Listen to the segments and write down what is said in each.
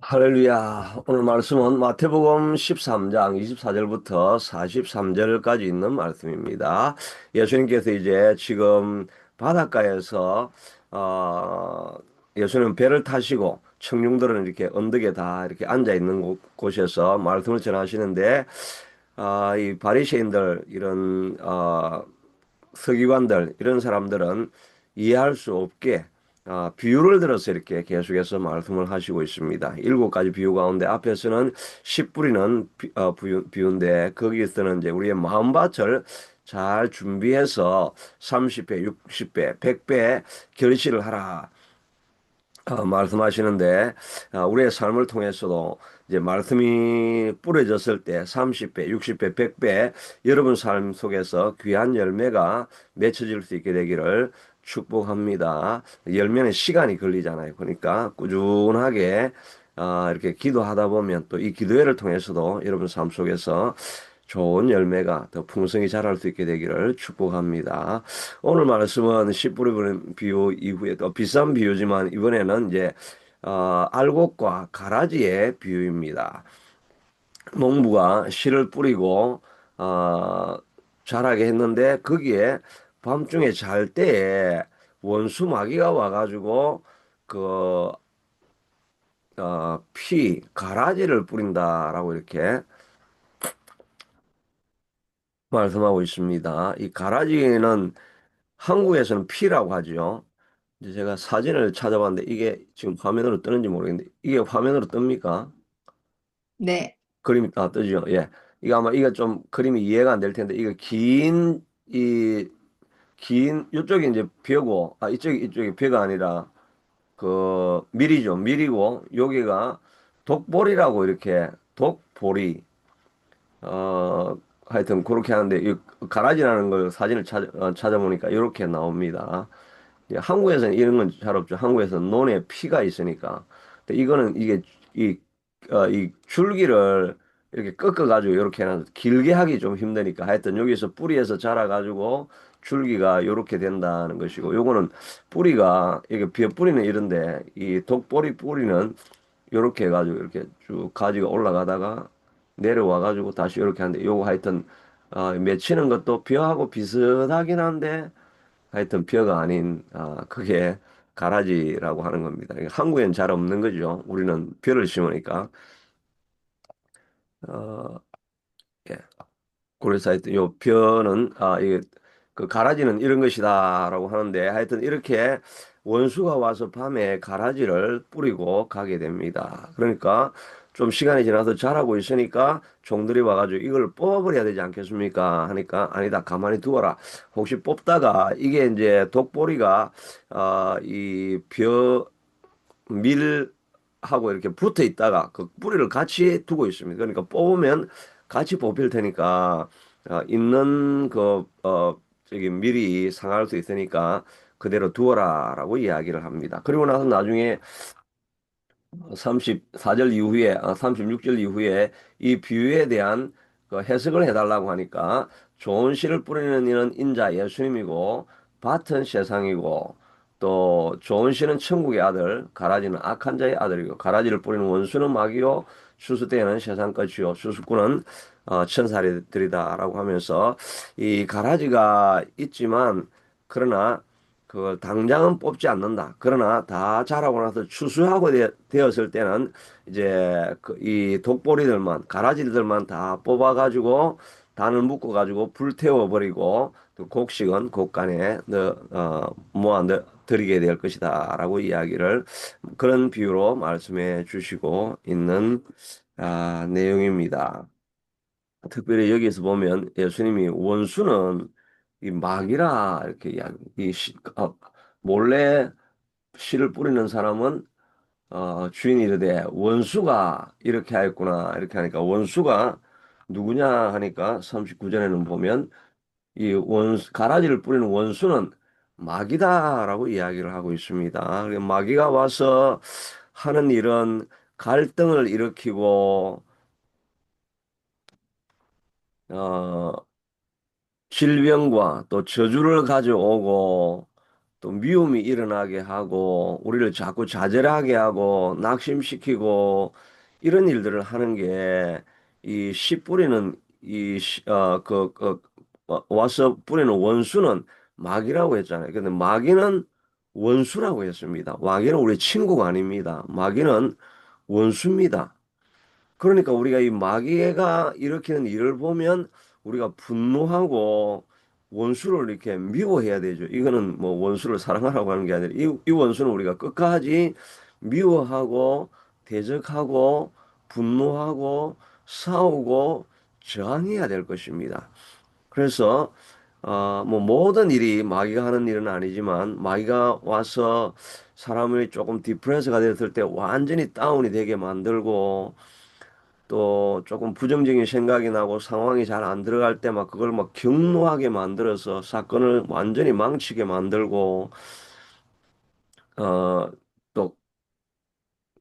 할렐루야. 오늘 말씀은 마태복음 13장 24절부터 43절까지 있는 말씀입니다. 예수님께서 이제 지금 바닷가에서 어, 예수님 배를 타시고 청중들은 이렇게 언덕에 다 이렇게 앉아 있는 곳에서 말씀을 전하시는데 이 바리새인들 이런 서기관들 이런 사람들은 이해할 수 없게 비유를 들어서 이렇게 계속해서 말씀을 하시고 있습니다. 일곱 가지 비유 가운데 앞에서는 씨 뿌리는 비유인데 거기서는 이제 우리의 마음밭을 잘 준비해서 30배, 60배, 100배 결실을 하라. 말씀하시는데 우리의 삶을 통해서도 이제 말씀이 뿌려졌을 때 30배, 60배, 100배 여러분 삶 속에서 귀한 열매가 맺혀질 수 있게 되기를 축복합니다. 열매는 시간이 걸리잖아요. 그러니까 꾸준하게 이렇게 기도하다 보면 또 이 기도회를 통해서도 여러분 삶 속에서 좋은 열매가 더 풍성히 자랄 수 있게 되기를 축복합니다. 오늘 말씀은 씨 뿌리는 비유 이후에 또 비싼 비유지만 이번에는 이제 알곡과 가라지의 비유입니다. 농부가 씨를 뿌리고 어, 자라게 했는데 거기에 밤중에 잘 때에 원수 마귀가 와가지고 그 가라지를 뿌린다라고 이렇게 말씀하고 있습니다. 이 가라지는 한국에서는 피라고 하죠. 이제 제가 사진을 찾아봤는데 이게 지금 화면으로 뜨는지 모르겠는데 이게 화면으로 뜹니까? 네, 그림이 뜨죠. 예. 이거 아마 이거 좀 그림이 이해가 안 될 텐데 이거 긴 이쪽이 이제 벼고 이쪽이 벼가 아니라 그 밀이죠. 밀이고 여기가 독보리라고 이렇게 독보리 하여튼 그렇게 하는데 이 가라지라는 걸 사진을 찾아보니까 이렇게 나옵니다. 한국에서는 이런 건 잘 없죠. 한국에서는 논에 피가 있으니까. 근데 이거는 이 줄기를 이렇게 꺾어가지고 이렇게 해놔서 길게 하기 좀 힘드니까 하여튼 여기서 뿌리에서 자라가지고 줄기가 이렇게 된다는 것이고 요거는 뿌리가 이게 비어 뿌리는 이런데 이 독보리 뿌리는 이렇게 해가지고 이렇게 쭉 가지가 올라가다가 내려와가지고 다시 이렇게 하는데 요거 하여튼 맺히는 것도 벼하고 비슷하긴 한데 하여튼 벼가 아닌 그게 가라지라고 하는 겁니다. 이게 한국엔 잘 없는 거죠. 우리는 벼를 심으니까 어, 예. 그래서 하여튼 요 벼는 이게 그 가라지는 이런 것이다라고 하는데 하여튼 이렇게 원수가 와서 밤에 가라지를 뿌리고 가게 됩니다. 그러니까 좀 시간이 지나서 자라고 있으니까 종들이 와가지고 이걸 뽑아버려야 되지 않겠습니까? 하니까 아니다 가만히 두어라. 혹시 뽑다가 이게 이제 독보리가 이벼 밀하고 이렇게 붙어 있다가 그 뿌리를 같이 두고 있습니다. 그러니까 뽑으면 같이 뽑힐 테니까 있는 저기 밀이 상할 수 있으니까 그대로 두어라라고 이야기를 합니다. 그리고 나서 나중에 34절 이후에 36절 이후에 이 비유에 대한 그 해석을 해달라고 하니까 좋은 씨를 뿌리는 이는 인자 예수님이고 밭은 세상이고 또 좋은 씨는 천국의 아들 가라지는 악한 자의 아들이고 가라지를 뿌리는 원수는 마귀요 수수대는 세상 것이요 수수꾼은 천사들이다라고 하면서 이 가라지가 있지만 그러나 그걸 당장은 뽑지 않는다. 그러나 다 자라고 나서 추수하고 되었을 때는 이제 이 독보리들만 가라지들만 다 뽑아가지고 단을 묶어가지고 불태워버리고 또 곡식은 곡간에 모아 드리게 될 것이다라고 이야기를 그런 비유로 말씀해 주시고 있는 내용입니다. 특별히 여기에서 보면 예수님이 원수는 이 마귀라 이렇게 몰래 씨를 뿌리는 사람은 주인이 이르되 원수가 이렇게 하였구나 이렇게 하니까 원수가 누구냐 하니까 39절에는 보면 이 원수 가라지를 뿌리는 원수는 마귀다라고 이야기를 하고 있습니다. 마귀가 와서 하는 일은 갈등을 일으키고 어 질병과 또 저주를 가져오고 또 미움이 일어나게 하고 우리를 자꾸 좌절하게 하고 낙심시키고 이런 일들을 하는 게 이 씨 뿌리는 와서 뿌리는 원수는 마귀라고 했잖아요. 근데 마귀는 원수라고 했습니다. 마귀는 우리 친구가 아닙니다. 마귀는 원수입니다. 그러니까 우리가 이 마귀가 일으키는 일을 보면 우리가 분노하고 원수를 이렇게 미워해야 되죠. 이거는 뭐 원수를 사랑하라고 하는 게 아니라 이 원수는 우리가 끝까지 미워하고 대적하고 분노하고 싸우고 저항해야 될 것입니다. 그래서 뭐 모든 일이 마귀가 하는 일은 아니지만 마귀가 와서 사람을 조금 디프레스가 됐을 때 완전히 다운이 되게 만들고 또 조금 부정적인 생각이 나고 상황이 잘 안 들어갈 때 막 그걸 막 격노하게 만들어서 사건을 완전히 망치게 만들고 또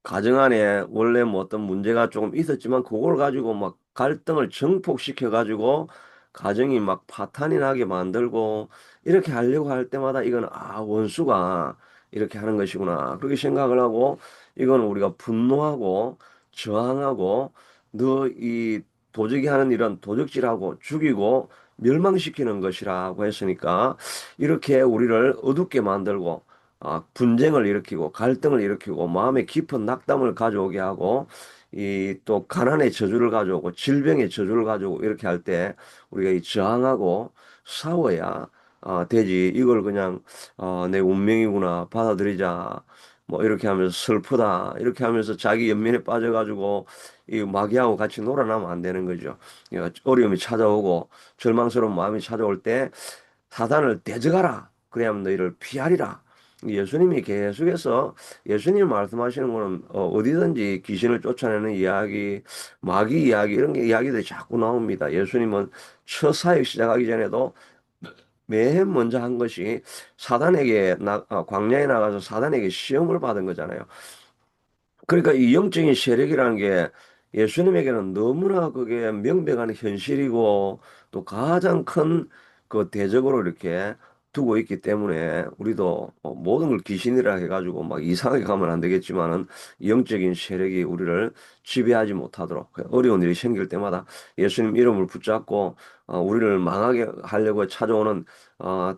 가정 안에 원래 뭐 어떤 문제가 조금 있었지만 그걸 가지고 막 갈등을 증폭시켜 가지고 가정이 막 파탄이 나게 만들고 이렇게 하려고 할 때마다 이건 원수가 이렇게 하는 것이구나 그렇게 생각을 하고 이건 우리가 분노하고 저항하고 너 이 도적이 하는 일은 도적질하고 죽이고 멸망시키는 것이라고 했으니까 이렇게 우리를 어둡게 만들고 분쟁을 일으키고 갈등을 일으키고 마음에 깊은 낙담을 가져오게 하고 이 또 가난의 저주를 가져오고 질병의 저주를 가져오고 이렇게 할 때 우리가 이 저항하고 싸워야 되지. 이걸 그냥 내 운명이구나 받아들이자. 뭐 이렇게 하면서 슬프다 이렇게 하면서 자기 연민에 빠져가지고 이 마귀하고 같이 놀아나면 안 되는 거죠. 어려움이 찾아오고 절망스러운 마음이 찾아올 때 사단을 대적하라. 그래야만 너희를 피하리라. 예수님이 계속해서 예수님 말씀하시는 거는 어디든지 귀신을 쫓아내는 이야기, 마귀 이야기 이런 게 이야기들이 자꾸 나옵니다. 예수님은 첫 사역 시작하기 전에도 맨 먼저 한 것이 광야에 나가서 사단에게 시험을 받은 거잖아요. 그러니까 이 영적인 세력이라는 게 예수님에게는 너무나 그게 명백한 현실이고 또 가장 큰 그 대적으로 이렇게 두고 있기 때문에 우리도 모든 걸 귀신이라 해가지고 막 이상하게 가면 안 되겠지만은 영적인 세력이 우리를 지배하지 못하도록 그 어려운 일이 생길 때마다 예수님 이름을 붙잡고 우리를 망하게 하려고 찾아오는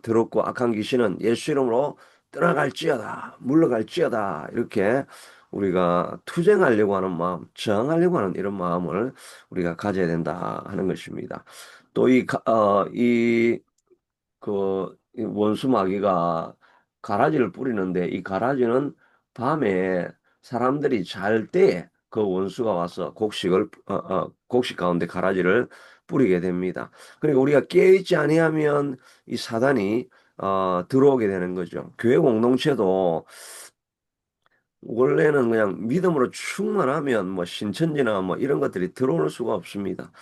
더럽고 악한 귀신은 예수 이름으로 떠나갈지어다 물러갈지어다 이렇게 우리가 투쟁하려고 하는 마음, 저항하려고 하는 이런 마음을 우리가 가져야 된다 하는 것입니다. 또 이 원수 마귀가 가라지를 뿌리는데 이 가라지는 밤에 사람들이 잘 때 그 원수가 와서 곡식 가운데 가라지를 뿌리게 됩니다. 그러니까 우리가 깨어있지 아니하면 이 사단이 들어오게 되는 거죠. 교회 공동체도 원래는 그냥 믿음으로 충만하면 뭐 신천지나 뭐 이런 것들이 들어올 수가 없습니다.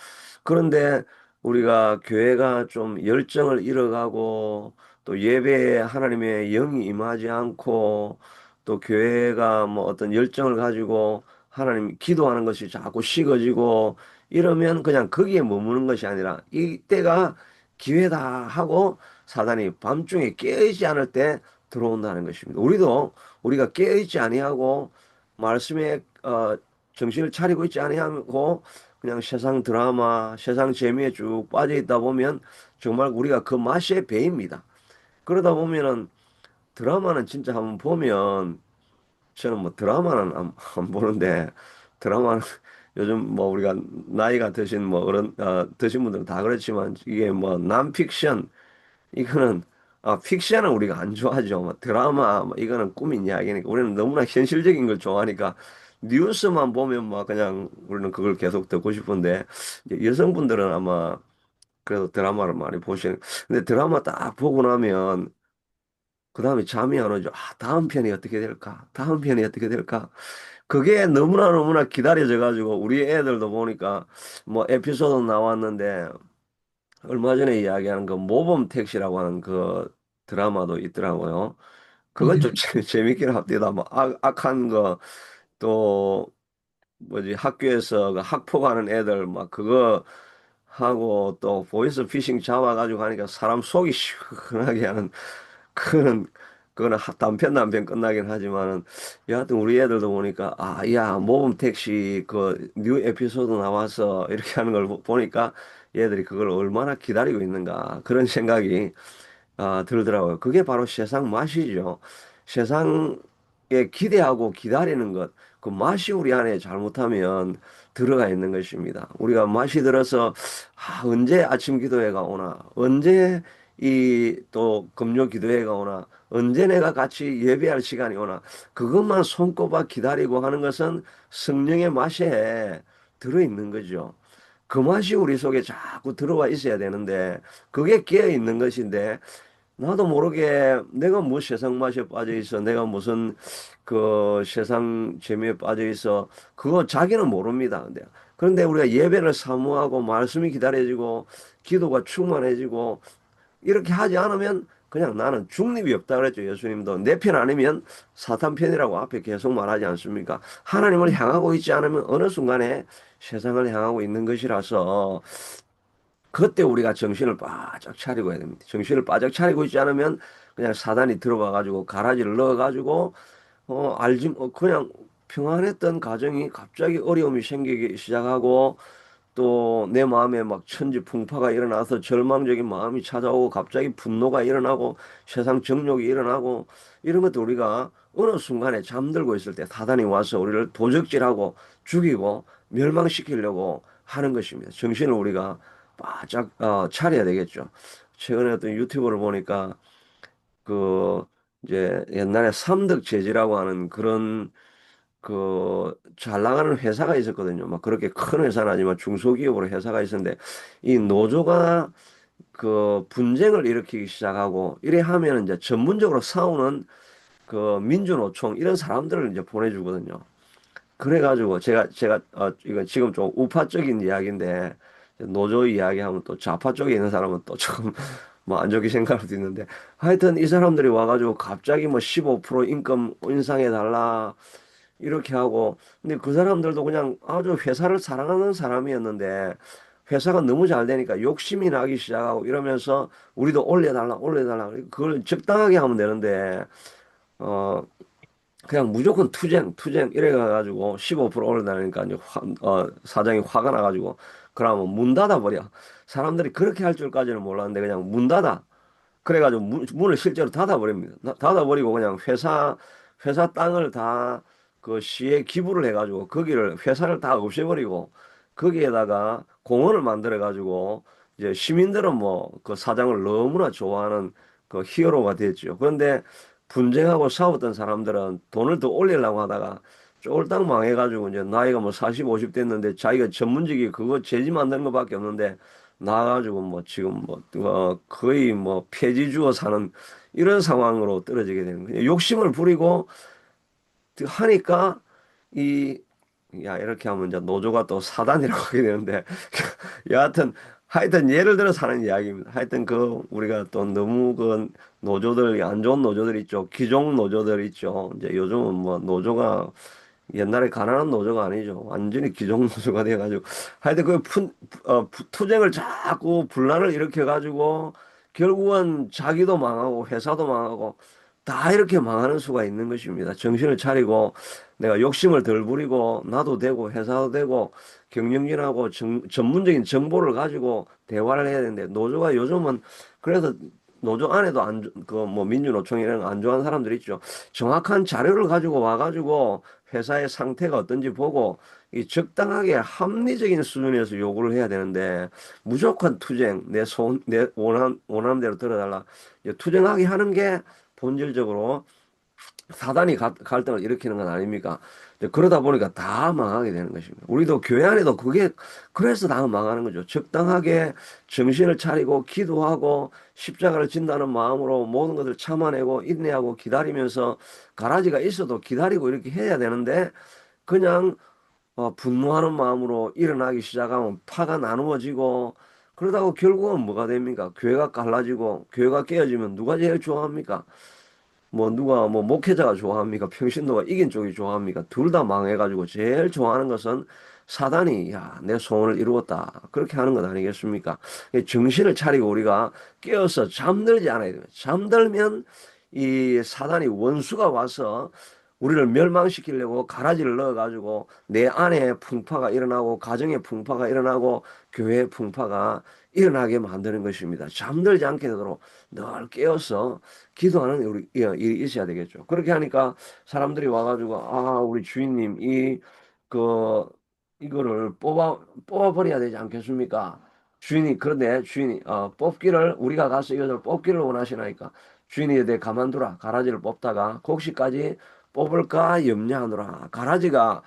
그런데 우리가 교회가 좀 열정을 잃어가고 또 예배에 하나님의 영이 임하지 않고 또 교회가 뭐 어떤 열정을 가지고 하나님 기도하는 것이 자꾸 식어지고 이러면 그냥 거기에 머무는 것이 아니라 이때가 기회다 하고 사단이 밤중에 깨어있지 않을 때 들어온다는 것입니다. 우리가 깨어있지 아니하고 말씀에 정신을 차리고 있지 아니하고 그냥 세상 드라마, 세상 재미에 쭉 빠져 있다 보면 정말 우리가 그 맛에 배입니다. 그러다 보면은 드라마는 진짜 한번 보면 저는 뭐 드라마는 안 보는데 드라마는 요즘 뭐 우리가 나이가 드신 뭐 드신 분들은 다 그렇지만 이게 뭐 난픽션 이거는 픽션은 우리가 안 좋아하죠. 뭐 드라마 뭐 이거는 꾸민 이야기니까 우리는 너무나 현실적인 걸 좋아하니까 뉴스만 보면 막 그냥 우리는 그걸 계속 듣고 싶은데 이제 여성분들은 아마 그래도 드라마를 많이 보시는. 근데 드라마 딱 보고 나면 그 다음에 잠이 안 오죠. 다음 편이 어떻게 될까? 다음 편이 어떻게 될까? 그게 너무나 기다려져 가지고 우리 애들도 보니까 뭐 에피소드 나왔는데 얼마 전에 이야기하는 그 모범 택시라고 하는 그 드라마도 있더라고요. 그건 좀 재밌긴 합니다. 뭐 악한 거 또 뭐지 학교에서 그 학폭하는 애들 막 그거 하고 또 보이스 피싱 잡아가지고 하니까 사람 속이 시원하게 하는 그런 그거는 단편 끝나긴 하지만은 여하튼 우리 애들도 보니까 야 모범 택시 그 뉴 에피소드 나와서 이렇게 하는 걸 보니까 얘들이 그걸 얼마나 기다리고 있는가 그런 생각이 들더라고요. 그게 바로 세상 맛이죠. 세상에 기대하고 기다리는 것, 그 맛이 우리 안에 잘못하면 들어가 있는 것입니다. 우리가 맛이 들어서 언제 아침 기도회가 오나, 언제 이 또 금요 기도회가 오나, 언제 내가 같이 예배할 시간이 오나, 그것만 손꼽아 기다리고 하는 것은 성령의 맛에 들어 있는 거죠. 그 맛이 우리 속에 자꾸 들어와 있어야 되는데, 그게 깨어 있는 것인데, 나도 모르게 내가 뭐 세상 맛에 빠져 있어. 내가 무슨 그 세상 재미에 빠져 있어. 그거 자기는 모릅니다. 그런데 우리가 예배를 사모하고 말씀이 기다려지고 기도가 충만해지고 이렇게 하지 않으면 그냥 나는 중립이 없다 그랬죠. 예수님도 내 편 아니면 사탄 편이라고 앞에 계속 말하지 않습니까? 하나님을 향하고 있지 않으면 어느 순간에 세상을 향하고 있는 것이라서 그때 우리가 정신을 바짝 차리고 해야 됩니다. 정신을 바짝 차리고 있지 않으면 그냥 사단이 들어가 가지고 가라지를 넣어 가지고 알지 그냥 평안했던 가정이 갑자기 어려움이 생기기 시작하고 또 내 마음에 막 천지풍파가 일어나서 절망적인 마음이 찾아오고 갑자기 분노가 일어나고 세상 정욕이 일어나고 이런 것도 우리가 어느 순간에 잠들고 있을 때 사단이 와서 우리를 도적질하고 죽이고 멸망시키려고 하는 것입니다. 정신을 우리가 바짝 차려야 되겠죠. 최근에 어떤 유튜브를 보니까 그 이제 옛날에 삼덕재지라고 하는 그런 그 잘 나가는 회사가 있었거든요. 막 그렇게 큰 회사는 아니지만 중소기업으로 회사가 있었는데 이 노조가 그 분쟁을 일으키기 시작하고 이래 하면 이제 전문적으로 싸우는 그 민주노총 이런 사람들을 이제 보내주거든요. 그래가지고 제가 이거 지금 좀 우파적인 이야기인데 노조 이야기하면 또 좌파 쪽에 있는 사람은 또 조금 뭐 안 좋게 생각할 수도 있는데 하여튼 이 사람들이 와가지고 갑자기 뭐 15% 임금 인상해 달라 이렇게 하고 근데 그 사람들도 그냥 아주 회사를 사랑하는 사람이었는데 회사가 너무 잘 되니까 욕심이 나기 시작하고 이러면서 우리도 올려달라 그걸 적당하게 하면 되는데 어 그냥 무조건 투쟁 이래 가가지고 15% 올라다니까 이제 사장이 화가 나가지고 그러면 문 닫아 버려. 사람들이 그렇게 할 줄까지는 몰랐는데 그냥 문 닫아. 그래가지고 문을 실제로 닫아버립니다. 닫아버리고 그냥 회사 땅을 다 그 시에 기부를 해가지고 거기를 회사를 다 없애버리고 거기에다가 공원을 만들어가지고 이제 시민들은 뭐 그 사장을 너무나 좋아하는 그 히어로가 됐죠. 그런데 분쟁하고 싸웠던 사람들은 돈을 더 올리려고 하다가 쫄딱 망해가지고 이제 나이가 뭐 40, 50 됐는데 자기가 전문직이 그거 재지 만드는 것밖에 없는데 나가지고 뭐 지금 뭐 거의 뭐 폐지 주어 사는 이런 상황으로 떨어지게 되는 거예요. 욕심을 부리고 하니까 이 이렇게 하면 이제 노조가 또 사단이라고 하게 되는데 여하튼 하여튼 예를 들어서 하는 이야기입니다. 하여튼 그 우리가 또 너무 그 노조들 안 좋은 노조들 있죠. 기종 노조들 있죠. 이제 요즘은 뭐 노조가 옛날에 가난한 노조가 아니죠. 완전히 기종 노조가 돼가지고 하여튼 투쟁을 자꾸 분란을 일으켜가지고 결국은 자기도 망하고 회사도 망하고 다 이렇게 망하는 수가 있는 것입니다. 정신을 차리고 내가 욕심을 덜 부리고 나도 되고 회사도 되고 경영진하고 전문적인 정보를 가지고 대화를 해야 되는데 노조가 요즘은 그래서 노조 안에도 그 뭐 민주노총 이런 안 좋아하는 사람들 있죠. 정확한 자료를 가지고 와가지고 회사의 상태가 어떤지 보고 이 적당하게 합리적인 수준에서 요구를 해야 되는데 무조건 투쟁 내 원하는 대로 들어달라 이제 투쟁하게 하는 게 본질적으로 사단이 갈등을 일으키는 건 아닙니까? 이제 그러다 보니까 다 망하게 되는 것입니다. 우리도 교회 안에도 그게 그래서 다 망하는 거죠. 적당하게 정신을 차리고 기도하고 십자가를 진다는 마음으로 모든 것을 참아내고 인내하고 기다리면서 가라지가 있어도 기다리고 이렇게 해야 되는데 그냥 분노하는 마음으로 일어나기 시작하면 파가 나누어지고 그러다가 결국은 뭐가 됩니까? 교회가 갈라지고 교회가 깨어지면 누가 제일 좋아합니까? 뭐 누가 뭐 목회자가 좋아합니까? 평신도가 이긴 쪽이 좋아합니까? 둘 다 망해가지고 제일 좋아하는 것은 사단이 야, 내 소원을 이루었다. 그렇게 하는 것 아니겠습니까? 정신을 차리고 우리가 깨어서 잠들지 않아야 돼요. 잠들면 이 사단이 원수가 와서 우리를 멸망시키려고 가라지를 넣어가지고 내 안에 풍파가 일어나고 가정의 풍파가 일어나고 교회의 풍파가 일어나게 만드는 것입니다. 잠들지 않게 되도록 늘 깨어서 기도하는 우리 일이 있어야 되겠죠. 그렇게 하니까 사람들이 와가지고 우리 주인님 그 이거를 뽑아버려야 되지 않겠습니까? 주인이 그런데 주인이 뽑기를 우리가 가서 이것을 뽑기를 원하시나이까 주인이 내 가만두라 가라지를 뽑다가 곡식까지 뽑을까 염려하노라. 가라지가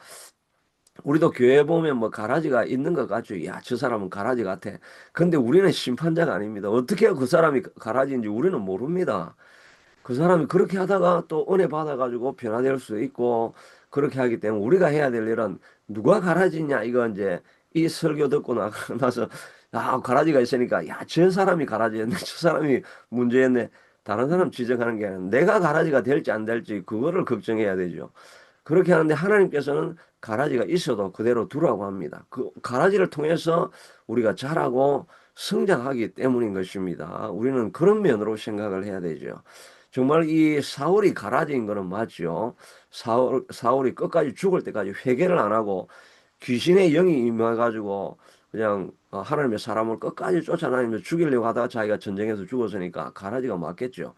우리도 교회 보면 뭐 가라지가 있는 것 같죠. 야, 저 사람은 가라지 같아. 근데 우리는 심판자가 아닙니다. 어떻게 그 사람이 가라지인지 우리는 모릅니다. 그 사람이 그렇게 하다가 또 은혜 받아가지고 변화될 수 있고 그렇게 하기 때문에 우리가 해야 될 일은 누가 가라지냐 이거 이제 이 설교 듣고 나서 가라지가 있으니까 야, 저 사람이 가라지였네 저 사람이 문제였네 다른 사람 지적하는 게 아니라 내가 가라지가 될지 안 될지 그거를 걱정해야 되죠. 그렇게 하는데 하나님께서는 가라지가 있어도 그대로 두라고 합니다. 그 가라지를 통해서 우리가 자라고 성장하기 때문인 것입니다. 우리는 그런 면으로 생각을 해야 되죠. 정말 이 사울이 가라지인 거는 맞죠. 사울이 끝까지 죽을 때까지 회개를 안 하고 귀신의 영이 임해가지고 그냥 하나님의 사람을 끝까지 쫓아다니면서 죽이려고 하다가 자기가 전쟁에서 죽었으니까 가라지가 맞겠죠.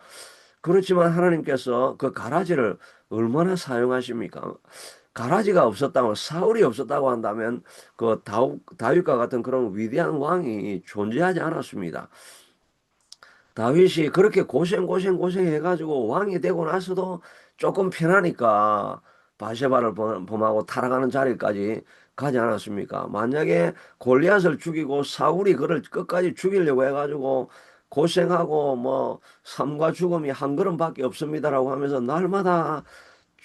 그렇지만 하나님께서 그 가라지를 얼마나 사용하십니까? 가라지가 없었다고 사울이 없었다고 한다면 그 다윗과 같은 그런 위대한 왕이 존재하지 않았습니다. 다윗이 그렇게 고생해가지고 왕이 되고 나서도 조금 편하니까 바세바를 범하고 타락하는 자리까지 가지 않았습니까? 만약에 골리앗을 죽이고 사울이 그를 끝까지 죽이려고 해가지고 고생하고 뭐 삶과 죽음이 한 걸음밖에 없습니다라고 하면서 날마다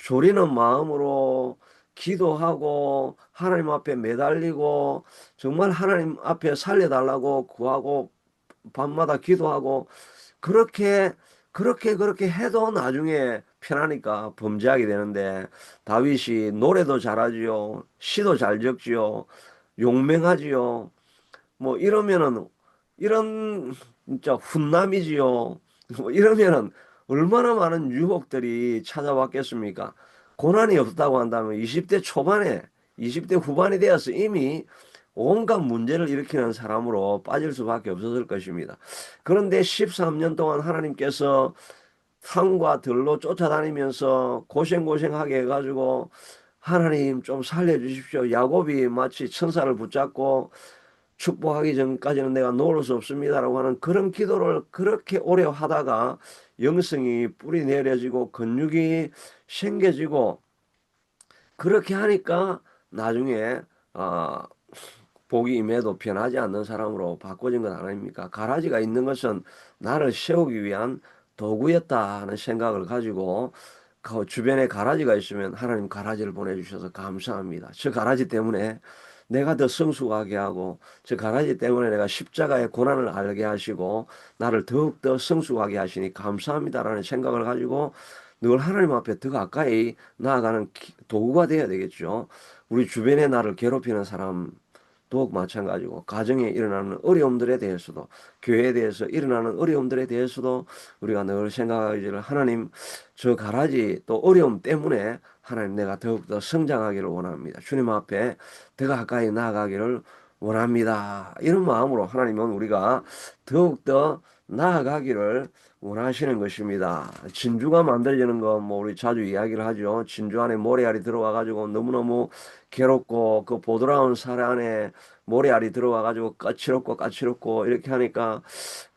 졸이는 마음으로 기도하고 하나님 앞에 매달리고 정말 하나님 앞에 살려달라고 구하고 밤마다 기도하고 그렇게 그렇게 해도 나중에 편하니까 범죄하게 되는데 다윗이 노래도 잘하지요. 시도 잘 적지요. 용맹하지요. 뭐 이러면은 이런 진짜 훈남이지요. 뭐 이러면은 얼마나 많은 유혹들이 찾아왔겠습니까? 고난이 없다고 한다면 20대 초반에 20대 후반이 되어서 이미 온갖 문제를 일으키는 사람으로 빠질 수밖에 없었을 것입니다. 그런데 13년 동안 하나님께서 산과 들로 쫓아다니면서 고생하게 해가지고 하나님 좀 살려주십시오. 야곱이 마치 천사를 붙잡고 축복하기 전까지는 내가 놓을 수 없습니다라고 하는 그런 기도를 그렇게 오래 하다가 영성이 뿌리 내려지고 근육이 생겨지고 그렇게 하니까 나중에 어, 복이 임해도 변하지 않는 사람으로 바꿔진 것 아닙니까? 가라지가 있는 것은 나를 세우기 위한 도구였다 하는 생각을 가지고 그 주변에 가라지가 있으면 하나님 가라지를 보내주셔서 감사합니다. 저 가라지 때문에 내가 더 성숙하게 하고 저 가라지 때문에 내가 십자가의 고난을 알게 하시고 나를 더욱더 성숙하게 하시니 감사합니다라는 생각을 가지고 늘 하나님 앞에 더 가까이 나아가는 도구가 되어야 되겠죠. 우리 주변에 나를 괴롭히는 사람 도 마찬가지고 가정에 일어나는 어려움들에 대해서도 교회에 대해서 일어나는 어려움들에 대해서도 우리가 늘 생각하기를 하나님 저 가라지 또 어려움 때문에 하나님 내가 더욱더 성장하기를 원합니다. 주님 앞에 더 가까이 나아가기를 원합니다. 이런 마음으로 하나님은 우리가 더욱더 나아가기를 원하시는 것입니다. 진주가 만들어지는 거 뭐 우리 자주 이야기를 하죠. 진주 안에 모래알이 들어와 가지고 너무너무 괴롭고 그 보드라운 살 안에 모래알이 들어와 가지고 까칠없고 이렇게 하니까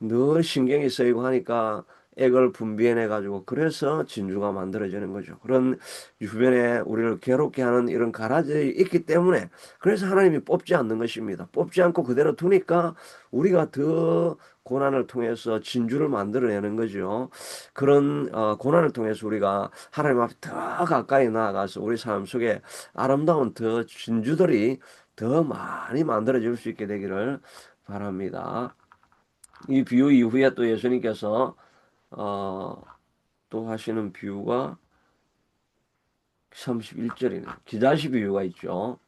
늘 신경이 쓰이고 하니까 액을 분비해내 가지고 그래서 진주가 만들어지는 거죠. 그런 주변에 우리를 괴롭게 하는 이런 가라지 있기 때문에 그래서 하나님이 뽑지 않는 것입니다. 뽑지 않고 그대로 두니까 우리가 더 고난을 통해서 진주를 만들어내는 거죠. 그런 고난을 통해서 우리가 하나님 앞에 더 가까이 나아가서 우리 삶 속에 아름다운 더 진주들이 더 많이 만들어질 수 있게 되기를 바랍니다. 이 비유 이후에 또 예수님께서 어, 또 하시는 비유가 31절이네. 겨자씨 비유가 있죠.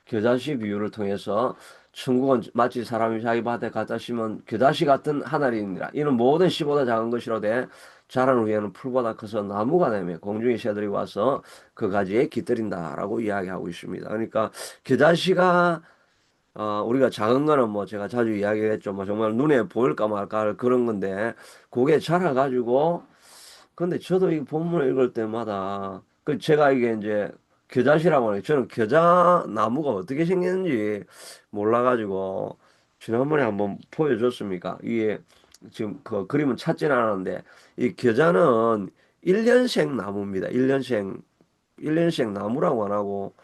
겨자씨 비유를 통해서 천국은 마치 사람이 자기 밭에 갖다 심은 겨자씨 같은 하늘이니라. 이는 모든 씨보다 작은 것이로되 자란 후에는 풀보다 커서 나무가 되며 공중의 새들이 와서 그 가지에 깃들인다라고 이야기하고 있습니다. 그러니까 겨자씨가 우리가 작은 거는 뭐 제가 자주 이야기했죠. 뭐 정말 눈에 보일까 말까 할 그런 건데 그게 자라가지고 근데 저도 이 본문을 읽을 때마다 그 제가 이게 이제 겨자씨라고 하는 저는 겨자 나무가 어떻게 생겼는지 몰라가지고 지난번에 한번 보여줬습니까? 이게 지금 그 그림은 찾지는 않았는데 이 겨자는 1년생 나무입니다. 1년생 나무라고 안 하고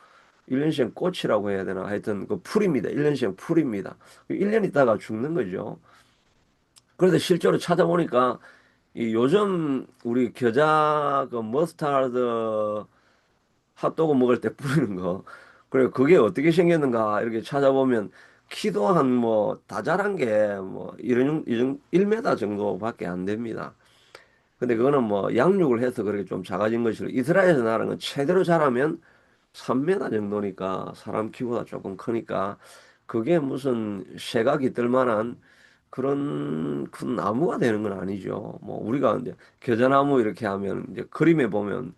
1년생 꽃이라고 해야 되나? 하여튼 그 풀입니다. 1년생 풀입니다. 1년 있다가 죽는 거죠. 그런데 실제로 찾아보니까 이 요즘 우리 겨자 그 머스타드 핫도그 먹을 때 뿌리는 거. 그래 그게 어떻게 생겼는가 이렇게 찾아보면 키도 한 뭐 다 자란 게 뭐 이런 1m 정도밖에 안 됩니다. 근데 그거는 뭐 양육을 해서 그렇게 좀 작아진 것이고 이스라엘에서 나는 건 최대로 자라면 3m 정도니까 사람 키보다 조금 크니까 그게 무슨 새가 깃들 만한 그런 큰 나무가 되는 건 아니죠. 뭐 우리가 이제 겨자나무 이렇게 하면 이제 그림에 보면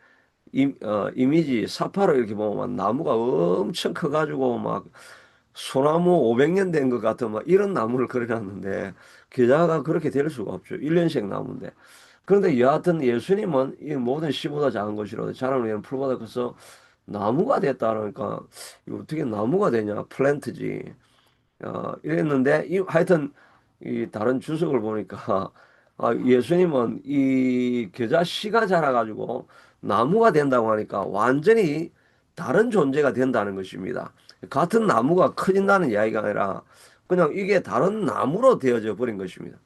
이미지 사파로 이렇게 보면 나무가 엄청 커가지고 막 소나무 500년 된 것 같은 막 이런 나무를 그려놨는데 겨자가 그렇게 될 수가 없죠. 1년생 나무인데. 그런데 여하튼 예수님은 이 모든 씨보다 작은 것이라도 자라는 에는 풀보다 커서 나무가 됐다 그러니까 이거 어떻게 나무가 되냐 플랜트지 이랬는데 하여튼 이 다른 주석을 보니까 예수님은 이 겨자 씨가 자라가지고 나무가 된다고 하니까 완전히 다른 존재가 된다는 것입니다. 같은 나무가 커진다는 이야기가 아니라 그냥 이게 다른 나무로 되어져 버린 것입니다.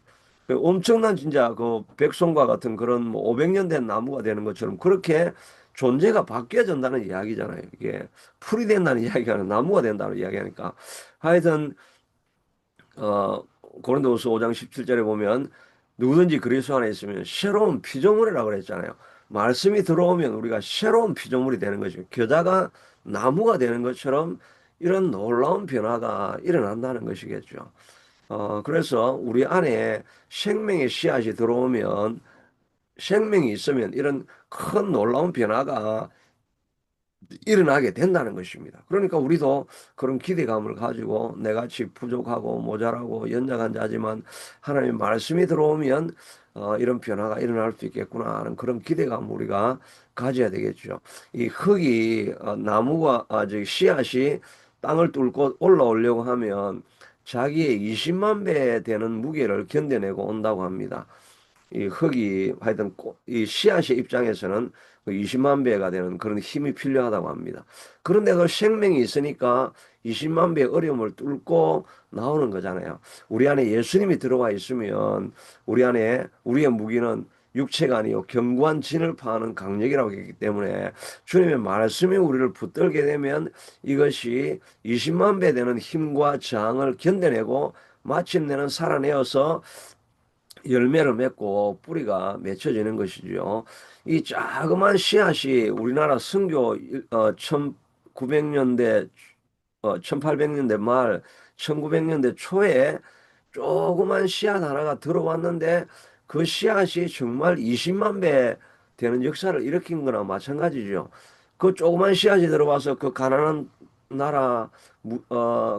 그 엄청난 진짜 그 백송과 같은 그런 뭐 500년 된 나무가 되는 것처럼 그렇게 존재가 바뀌어진다는 이야기잖아요. 이게 풀이 된다는 이야기가 아니라 나무가 된다는 이야기하니까 하여튼 어 고린도후서 5장 17절에 보면 누구든지 그리스도 안에 있으면 새로운 피조물이라고 그랬잖아요. 말씀이 들어오면 우리가 새로운 피조물이 되는 거죠. 겨자가 나무가 되는 것처럼 이런 놀라운 변화가 일어난다는 것이겠죠. 그래서 우리 안에 생명의 씨앗이 들어오면 생명이 있으면 이런 큰 놀라운 변화가 일어나게 된다는 것입니다. 그러니까 우리도 그런 기대감을 가지고 내같이 부족하고 모자라고 연약한 자지만 하나님의 말씀이 들어오면 이런 변화가 일어날 수 있겠구나 하는 그런 기대감 우리가 가져야 되겠죠. 이 흙이 나무가 즉 씨앗이 땅을 뚫고 올라오려고 하면 자기의 20만 배 되는 무게를 견뎌내고 온다고 합니다. 이 흙이 하여튼 이 씨앗의 입장에서는 그 20만 배가 되는 그런 힘이 필요하다고 합니다. 그런데 그 생명이 있으니까 20만 배의 어려움을 뚫고 나오는 거잖아요. 우리 안에 예수님이 들어와 있으면 우리 안에 우리의 무기는 육체가 아니요 견고한 진을 파하는 강력이라고 했기 때문에 주님의 말씀이 우리를 붙들게 되면 이것이 20만 배 되는 힘과 저항을 견뎌내고 마침내는 살아내어서 열매를 맺고 뿌리가 맺혀지는 것이죠. 이 자그마한 씨앗이 우리나라 선교 1900년대 1800년대 말 1900년대 초에 조그만 씨앗 하나가 들어왔는데 그 씨앗이 정말 20만 배 되는 역사를 일으킨 거나 마찬가지죠. 그 조그만 씨앗이 들어와서 그 가난한 나라,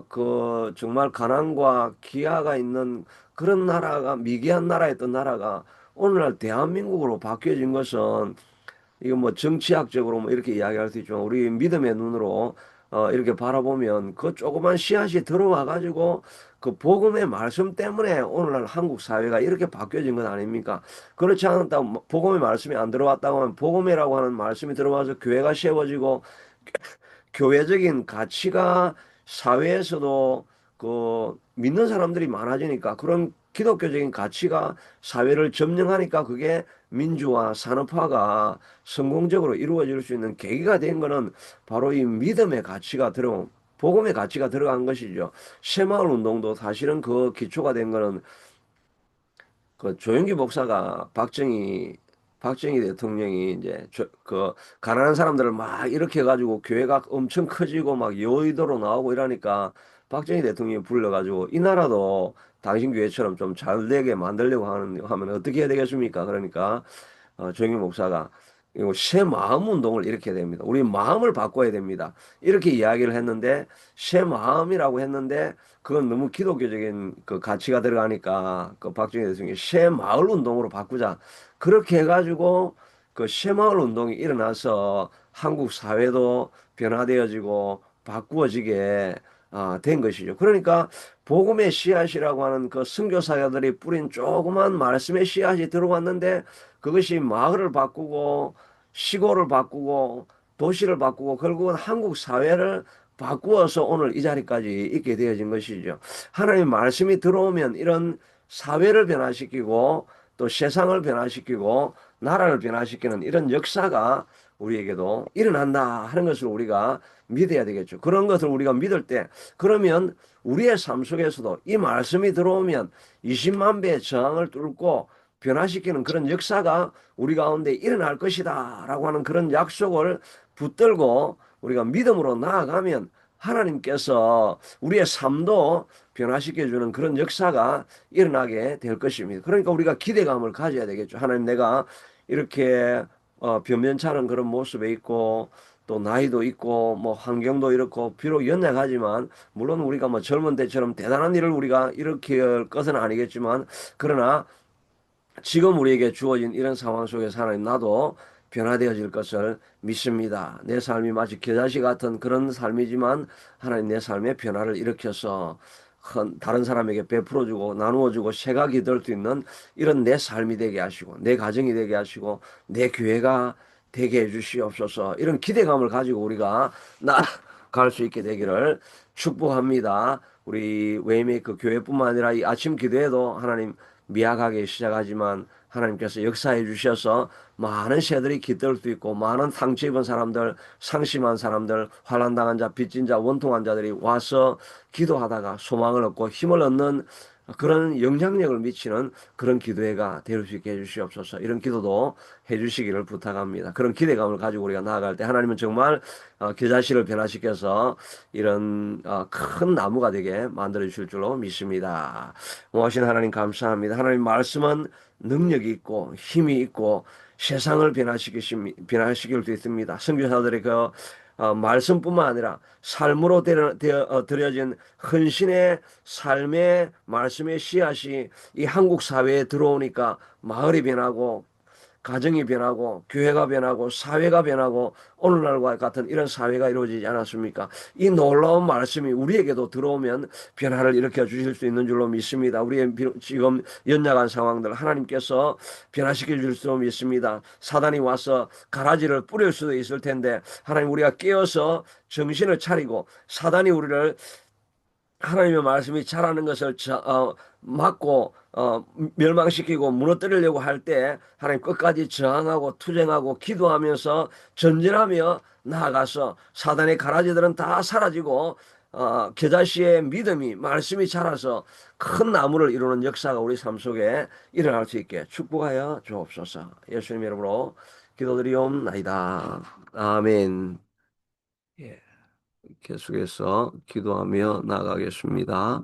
그 정말 가난과 기아가 있는 그런 나라가 미개한 나라였던 나라가 오늘날 대한민국으로 바뀌어진 것은 이거 뭐 정치학적으로 뭐 이렇게 이야기할 수 있지만 우리 믿음의 눈으로 이렇게 바라보면 그 조그만 씨앗이 들어와 가지고 그 복음의 말씀 때문에 오늘날 한국 사회가 이렇게 바뀌어진 것 아닙니까? 그렇지 않았다고 복음의 말씀이 안 들어왔다고 하면 복음이라고 하는 말씀이 들어와서 교회가 세워지고 교회적인 가치가 사회에서도 그 믿는 사람들이 많아지니까 그런 기독교적인 가치가 사회를 점령하니까 그게 민주화, 산업화가 성공적으로 이루어질 수 있는 계기가 된 거는 바로 이 믿음의 가치가 들어온 복음의 가치가 들어간 것이죠. 새마을 운동도 사실은 그 기초가 된 거는 그 조영기 목사가 박정희 대통령이 이제 그 가난한 사람들을 막 이렇게 해가지고 교회가 엄청 커지고 막 여의도로 나오고 이러니까 박정희 대통령이 불러가지고 이 나라도 당신 교회처럼 좀 잘 되게 만들려고 하면 어떻게 해야 되겠습니까? 그러니까 조영기 목사가 이거 새 마음 운동을 일으켜야 됩니다. 우리 마음을 바꿔야 됩니다. 이렇게 이야기를 했는데 새 마음이라고 했는데 그건 너무 기독교적인 그 가치가 들어가니까 그 박정희 대통령이 새 마을 운동으로 바꾸자. 그렇게 해가지고 그 새 마을 운동이 일어나서 한국 사회도 변화되어지고 바꾸어지게 된 것이죠. 그러니까 복음의 씨앗이라고 하는 그 선교사들이 뿌린 조그만 말씀의 씨앗이 들어왔는데 그것이 마을을 바꾸고 시골을 바꾸고 도시를 바꾸고 결국은 한국 사회를 바꾸어서 오늘 이 자리까지 있게 되어진 것이죠. 하나님의 말씀이 들어오면 이런 사회를 변화시키고 또 세상을 변화시키고 나라를 변화시키는 이런 역사가 우리에게도 일어난다 하는 것을 우리가 믿어야 되겠죠. 그런 것을 우리가 믿을 때 그러면 우리의 삶 속에서도 이 말씀이 들어오면 20만 배의 저항을 뚫고 변화시키는 그런 역사가 우리 가운데 일어날 것이다 라고 하는 그런 약속을 붙들고 우리가 믿음으로 나아가면 하나님께서 우리의 삶도 변화시켜주는 그런 역사가 일어나게 될 것입니다. 그러니까 우리가 기대감을 가져야 되겠죠. 하나님, 내가 이렇게 변변찮은 그런 모습에 있고 또 나이도 있고 뭐 환경도 이렇고 비록 연약하지만 물론 우리가 뭐 젊은 때처럼 대단한 일을 우리가 일으킬 것은 아니겠지만 그러나 지금 우리에게 주어진 이런 상황 속에서 하나님, 나도 변화되어질 것을 믿습니다. 내 삶이 마치 겨자씨 같은 그런 삶이지만 하나님, 내 삶에 변화를 일으켜서 다른 사람에게 베풀어주고 나누어주고 새각이 될 수 있는 이런 내 삶이 되게 하시고 내 가정이 되게 하시고 내 교회가 되게 해주시옵소서. 이런 기대감을 가지고 우리가 나아갈 수 있게 되기를 축복합니다. 우리 웨이메이커 교회뿐만 아니라 이 아침 기도에도 하나님, 미약하게 시작하지만 하나님께서 역사해 주셔서 많은 새들이 깃들 수 있고 많은 상처 입은 사람들, 상심한 사람들, 환난당한 자, 빚진 자, 원통한 자들이 와서 기도하다가 소망을 얻고 힘을 얻는 그런 영향력을 미치는 그런 기도회가 될 수 있게 해주시옵소서. 이런 기도도 해주시기를 부탁합니다. 그런 기대감을 가지고 우리가 나아갈 때 하나님은 정말 겨자씨를 변화시켜서 이런 큰 나무가 되게 만들어 주실 줄로 믿습니다. 모하신 하나님 감사합니다. 하나님 말씀은 능력이 있고 힘이 있고 세상을 변화시킬 수 있습니다. 선교사들의 그 말씀뿐만 아니라 삶으로 드려진 헌신의 삶의 말씀의 씨앗이 이 한국 사회에 들어오니까 마을이 변하고 가정이 변하고 교회가 변하고 사회가 변하고 오늘날과 같은 이런 사회가 이루어지지 않았습니까? 이 놀라운 말씀이 우리에게도 들어오면 변화를 일으켜 주실 수 있는 줄로 믿습니다. 우리의 지금 연약한 상황들 하나님께서 변화시켜 줄 수 믿습니다. 사단이 와서 가라지를 뿌릴 수도 있을 텐데 하나님, 우리가 깨어서 정신을 차리고 사단이 우리를 하나님의 말씀이 자라는 것을 막고 멸망시키고 무너뜨리려고 할 때 하나님, 끝까지 저항하고 투쟁하고 기도하면서 전진하며 나아가서 사단의 가라지들은 다 사라지고 겨자씨의 믿음이 말씀이 자라서 큰 나무를 이루는 역사가 우리 삶 속에 일어날 수 있게 축복하여 주옵소서. 예수님 이름으로 기도드리옵나이다. 아멘. 예. 계속해서 기도하며 나가겠습니다.